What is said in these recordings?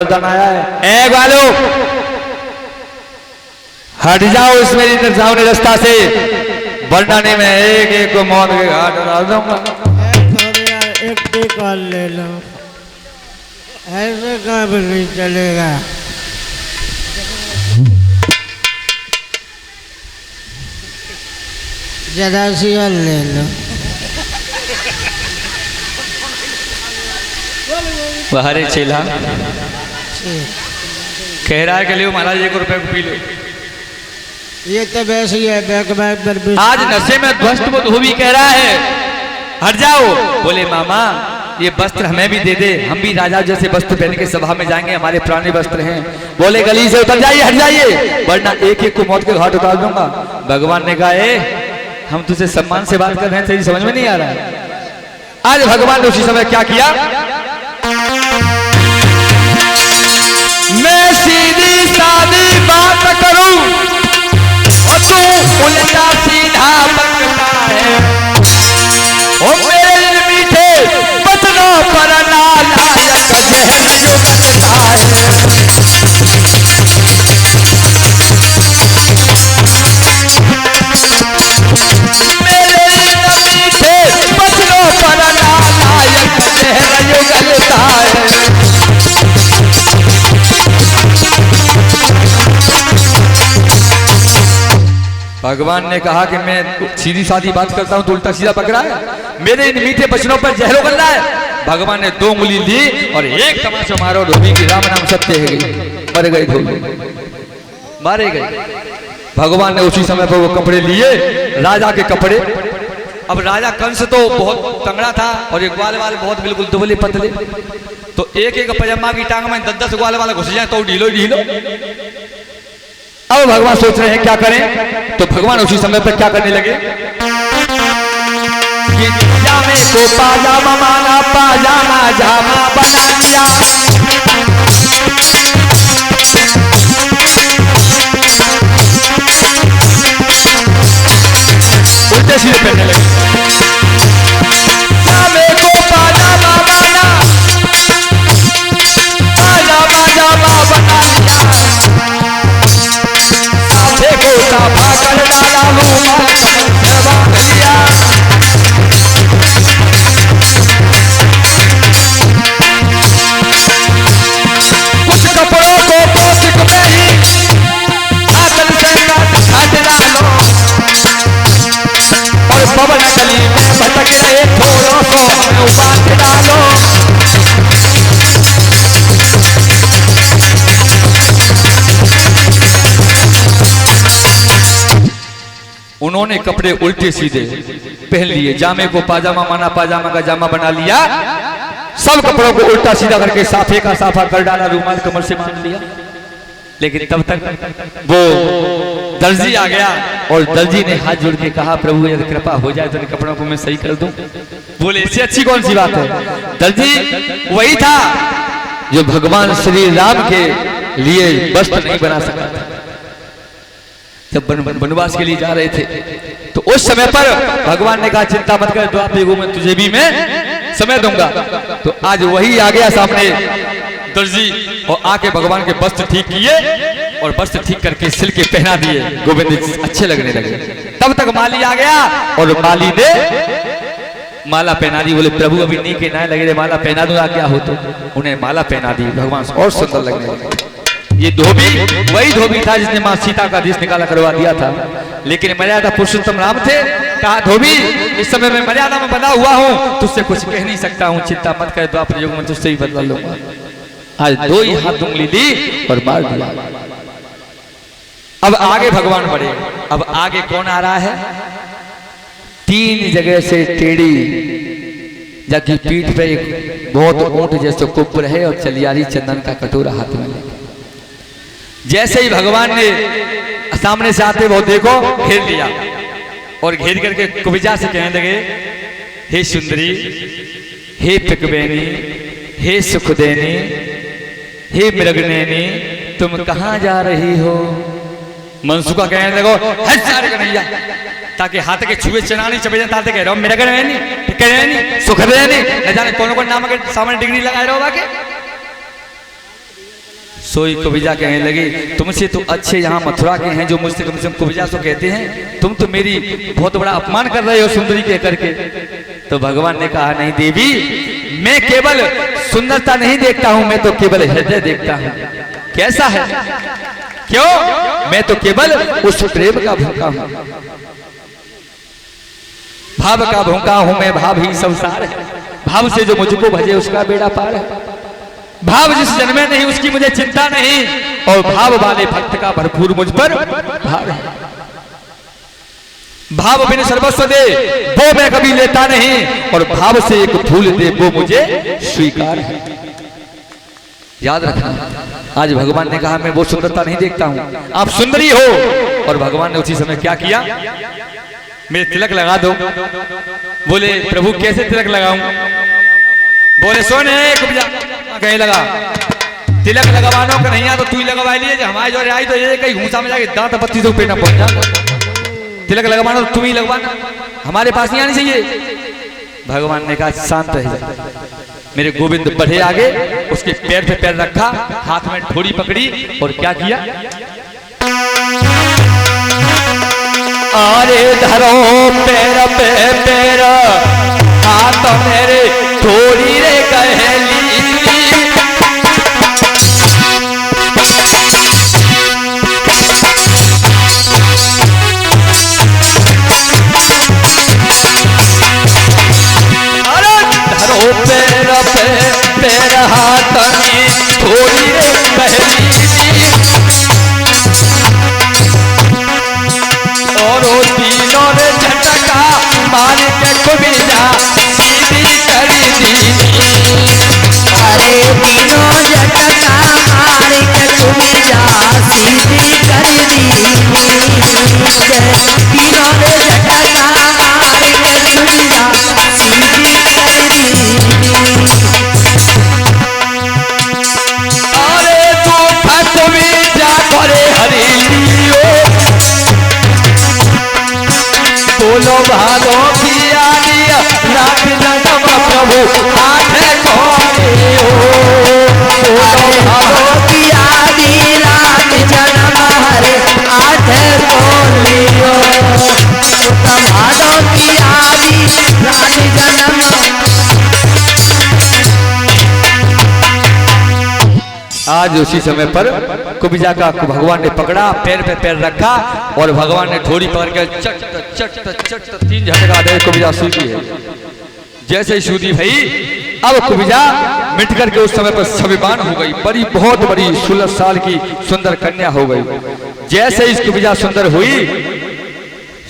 आया है। ए ग्वालो हट जाओ इस मेरी सामने रास्ता से, वरना नहीं मैं एक एक को मौत के घाट डाल दूंगा। एक टिकट ले लो, ऐसे कब नहीं चलेगा। जरा सियल ले लो। बाहरे चेला कह रहा है कि लियो महाराज 1 रुपए को पी लो। ये तो वैसे ही है, बैग बैग पर आज नशे में ध्वस्त वो धोबी कह रहा है हट जाओ। बोले मामा ये वस्त्र हमें भी दे दे, हम भी राजा जैसे वस्त्र पहन के सभा में जाएंगे, हमारे पुराने वस्त्र हैं। बोले गली से उतर जाइए, हट जाइए, वरना एक एक को मौत के घाट उतार दूंगा। भगवान ने कहा हम तुझसे सम्मान से बात कर रहे हैं, तेरी समझ में नहीं आ रहा है। आज भगवान ने उसी समय क्या किया, मैं सीधी सादी बात करूं और तू उल्टा सीधा बकता है। ओ मेरे मीठे बचनों पर नालायक जहर जो बचता है। मेरे मीठे बचनों पर नालायक जहर जो गलता है। भगवान ने कहा कि मैं सीधी सादी बात करता हूं तो उल्टा सीधा पकड़ा है, मेरे इन मीठे बचनों पर जहर उगलना है। भगवान ने 2 उंगली ली और एक तमाचा मारो, धोबी की राम नाम सत्य है गई, मर गए धोबी, मारे गए। भगवान ने उसी समय पर वो कपड़े लिए, राजा के कपड़े। अब राजा कंस तो बहुत तंगड़ा था और ये ग्वाल वाले बहुत बिल्कुल दुबले पतले, तो एक एक पजामा की टांग में 10-10 ग्वाल वाले घुस जाए तो ढीलो ढीलो। अब भगवान सोच रहे हैं क्या करें, तो भगवान उसी समय पर क्या करने लगे, ये जामे को पाजामा माना, पाजामा जामा बना लिया। उल्टे सीधे पहनने लगे, जामे को पाजामा माना, पाजामा जामा बना लिया। देखो साफा कर डाला रूमाल जवाब लिया। कुछ कपड़ों को पोषक में ही आतन से हट डालो और पवन गली में भटक रहे थोड़ों को हमें बांध डालो। उन्होंने कपड़े उल्टे सीधे पहन लिए, जामे को पाजामा माना, पाजामा का जामा बना लिया। सब कपड़ों को उल्टा सीधा करके साफे का साफा कर डाला, रूमाल कमर से बांध लिया। लेकिन तब तक वो दर्जी आ गया और दर्जी ने हाथ जोड़ के कहा प्रभु यदि कृपा हो जाए तो इन कपड़ों को मैं सही कर दूं। बोले इससे अच्छी कौन सी बात है। दर्जी वही था जो भगवान श्री राम के लिए वस्त्र नहीं बना सका था जब वनवास के लिए जा रहे थे। तो उस समय पर भगवान ने कहा चिंता मत कर, द्वापर युग में तुझे भी मैं समय दूंगा। तो आज वही आ गया सामने दर्जी और आके भगवान के वस्त्र ठीक किए और वस्त्र ठीक करके सिल के पहना दिए। गोविंद अच्छे लगने लगे। तब तक माली आ गया और माली ने माला पहना दी। बोले प्रभु अभी नहीं कहना लगे रे, माला पहना दूंगा क्या हो, तो उन्हें माला पहना दी। भगवान और सुंदर लगने लगे। ये धोबी वही धोबी था जिसने मां सीता का देश निकाला करवा दिया था, लेकिन मर्यादा पुरुषोत्तम राम थे। कहा धोबी इस समय मैं मर्यादा में बना हुआ हूं, तुझसे कुछ कह नहीं सकता हूं, चिंता मत कर, द्वापर युग में तुझसे ही बदला लूंगा। आज 2 ही हाथ उंगली ली और मार दिया। अब आगे भगवान बढ़े। अब आगे कौन आ रहा है, 3 जगह से टेढ़ी जाकी पीठ पे एक बहुत ऊंट जैसे कुप्र है और चलियारी चंदन का कटोरा हाथ में लेके। जैसे ही भगवान ने सामने से आते वो देखो घेर लिया और घेर करके कुबिजा से कहने लगे हे सुंदरी, हे पिकबैनी, हे सुखदेनी, हे मृगनैनी, तुम कहां जा रही हो। मनसुखा कहने लगो हट सारे कन्हैया, ताकि हाथ के छुए चना नहीं चबे ताते कह रहे हो मृगनैनी, पिकबैनी, सुखदेनी, न जाने कौन कौन नाम के सामने डिग्री लगाए रहो बाकी। सोई कुबिजा कहने लगी, तुमसे तो अच्छे यहाँ मथुरा के हैं जो मुझसे कम से कम कुबिजा तो कहते हैं, तुम तो मेरी बहुत बड़ा अपमान कर रहे हो सुंदरी कह करके। तो भगवान ने कहा, नहीं देवी, मैं केवल सुंदरता नहीं देखता हूं, मैं तो केवल हृदय देखता हूं। कैसा है? क्यों? मैं तो केवल उस प्रेम का भूखा हूं, भाव का भूखा हूं मैं, भाव ही संसार है। भाव से जो मुझको भजे उसका बेड़ा पार है। भाव जिस जन्मे नहीं उसकी मुझे चिंता नहीं, और भाव वाले भक्त का भरपूर मुझ पर भार है। भाव बिन सर्वस्व दे वो मैं कभी लेता नहीं, और भाव से एक फूल दे वो मुझे स्वीकार है। याद रखना, आज भगवान ने कहा मैं वो सुंदरता नहीं देखता हूं, आप सुंदरी हो। और भगवान ने उसी समय क्या किया, मेरे तिलक लगा दो। बोले प्रभु कैसे तिलक लगाऊं? बोले सोने कुबिजा कहीं लगा, तिलक लगवानो का नहीं आ तो तू ही लगवा लिए, हमारे जो आई तो ये कहीं घूसा में जाके दांत बत्ती से पेट पहुंच जा। तिलक लगवाना तो तुम ही लगवाना, हमारे पास नहीं आनी चाहिए। भगवान ने कहा शांत रह, मेरे गोविंद बढ़े आगे, उसके पैर पे पैर रखा, हाथ में ठोड़ी पकड़ी और क्या किया, अरे धरो पैर पे पैर, हाथ मेरे थोड़ी रे कहेली। अरे धरो पैर पे पैर, हाथ में थोड़ी रे कहेली। और वो तीनों ने झटका मार के कुबिजा सीधी कर दी। अरे तीनों झटका मार के कुबिजा सीधी कर दी। तीनों ने झटका मार के कुबिजा सीधी कर दी। अरे तू कुबिजा करे हरियो, बोलो भालो किया दिया रात जन्म प्रभु आठ कौने हो। बोलो भालो किया दी रात जन्म हरे आठ कौने हो। भादो किया दी रात जन्म। आज उसी समय पर कुबिजा का भगवान ने पकड़ा, पैर पे पैर रखा और भगवान ने ठोड़ी पकड़ के चट चट चट 3 झटका दे, कुबिजा सूखी है। जैसे ही सूदी भाई, अब कुबिजा मिट करके उस समय पर स्वाभिमान हो गई, बड़ी बहुत बड़ी 16 साल की सुंदर कन्या हो गई। जैसे ही कुबिजा सुंदर हुई,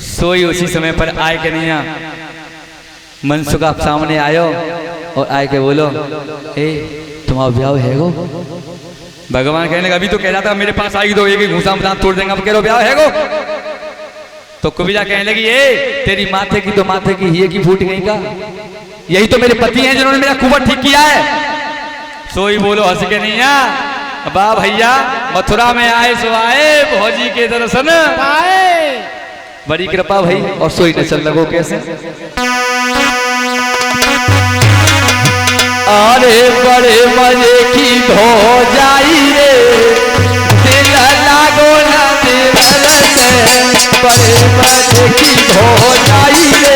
सोई उसी समय पर आए के नहीं, मनसुख आप सामने आयो और आए के बोलो, ए तुम्हारा ब्याह है गो? भगवान कहने का अभी तो कह रहा था मेरे पास आई दो, एक ही घूसा में दांत तोड़ देंगे, अब कह लो ब्याह है गो? तो कुबिजा कहने लगी, ए तेरी माथे की तो माथे की ही की फूट गई का, यही तो मेरे पति हैं जिन्होंने मेरा कुंवर ठीक किया है। सोई बोलो हंस के नहीं, वाह भैया मथुरा में आए सो आए, भौजी के दर्शन आए, बड़ी कृपा भाई। और सोई ने चल लगो कैसे, अरे बड़े मजे की धो जाई रे, दिल लागो न दिल से, बड़े मजे की धो जाई रे,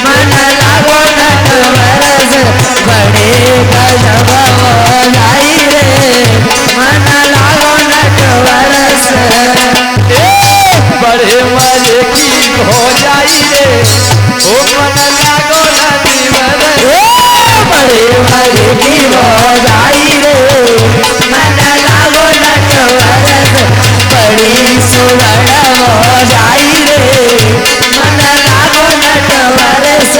मन लागो न बरस, बड़े गजब हो जाई रे। मन लागो न बरस, बड़े मजे की धो जाई रे, ओ मन लागो न दिल, बड़े मजे की हो जाई रे। मन लागो न बरस, बड़ी सुगड़ हो जाई रे। मन लागो न बरस,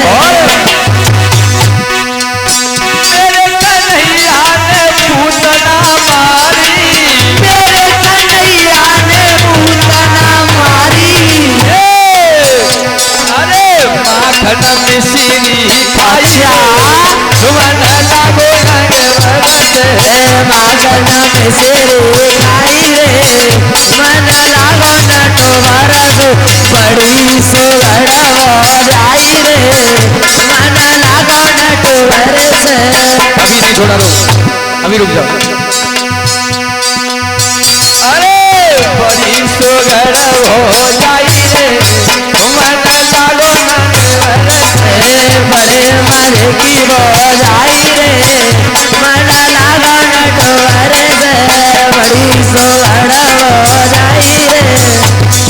मेरे कन्हैया ने पूतना मारी, मेरे कन्हैया ने पूतना मारी। अरे माखन मिश्री खाइया, मन लागो माखन मिश्री खाई रे। मन लागो न बरस, बड़ी सुगड़ हो जाई रे। मन लागो न बरस, अभी नहीं छोड़ा, लो अभी रुक जाओ। हो जाई रे मन लागो नटवर बड़े मारे की हो जाई रे मन लागो नटवर बड़ी सोहर हो जाई रे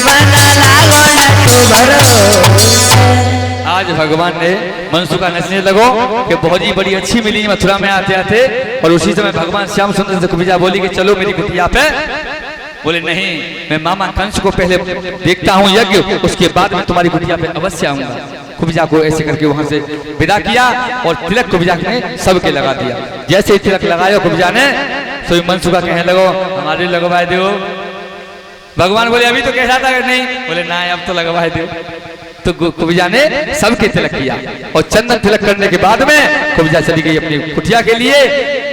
मन लागो नटवर। आज भगवान ने मनसुखा नचने लगो कि भौजी बड़ी अच्छी मिली मथुरा में आते आते। और उसी समय भगवान श्याम सुंदर से कुब्जा बोली कि चलो मेरी कुटिया पे। बोले नहीं, मैं मामा कंस को पहले देखता हूँ यज्ञ, उसके बाद में तुम्हारी कुटिया पे अवश्य आऊंगा। कुब्जा को ऐसे करके वहां से विदा किया और तिलक कुब्जा ने सबके लगा दिया। जैसे ही तिलक लगाया कुब्जा ने, तो मनसुखा कहने लगो हमारे लगवाए दो। भगवान बोले अभी तो कैसा था नहीं, बोले ना अब तो लगवाए दो। तो कुब्जा ने सबके तिलक किया और चंदन तिलक करने के बाद में कुब्जा चली गई अपनी कुटिया के लिए।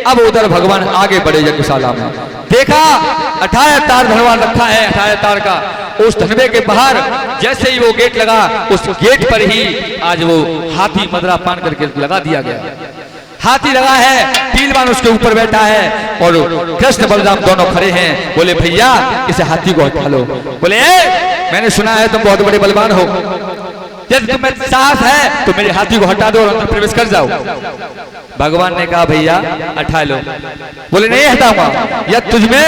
अब उधर भगवान आगे बढ़े यज्ञशाला में, देखा 18 तार धनवान रखा है 18 तार का। उस धनवे के बाहर जैसे ही वो गेट लगा, उस गेट पर ही आज वो हाथी मदरा पान करके लगा दिया गया। हाथी लगा है, पीलवान उसके ऊपर बैठा है और कृष्ण बलराम दोनों खड़े हैं। बोले भैया इसे हाथी को हटा लो। बोले मैंने सुना है तुम बहुत बड़े बलवान हो, यदि तुम्हें साहस है तो मेरे हाथी को हटा दो और अंदर प्रवेश कर जाओ। भगवान ने कहा भैया हटा लो। बोले नहीं हटाऊंगा, यदि तुझमें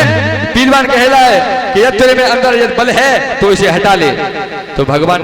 पीलवान कहला है कि यदि तेरे में अंदर यदि बल है तो इसे हटा ले। तो भगवान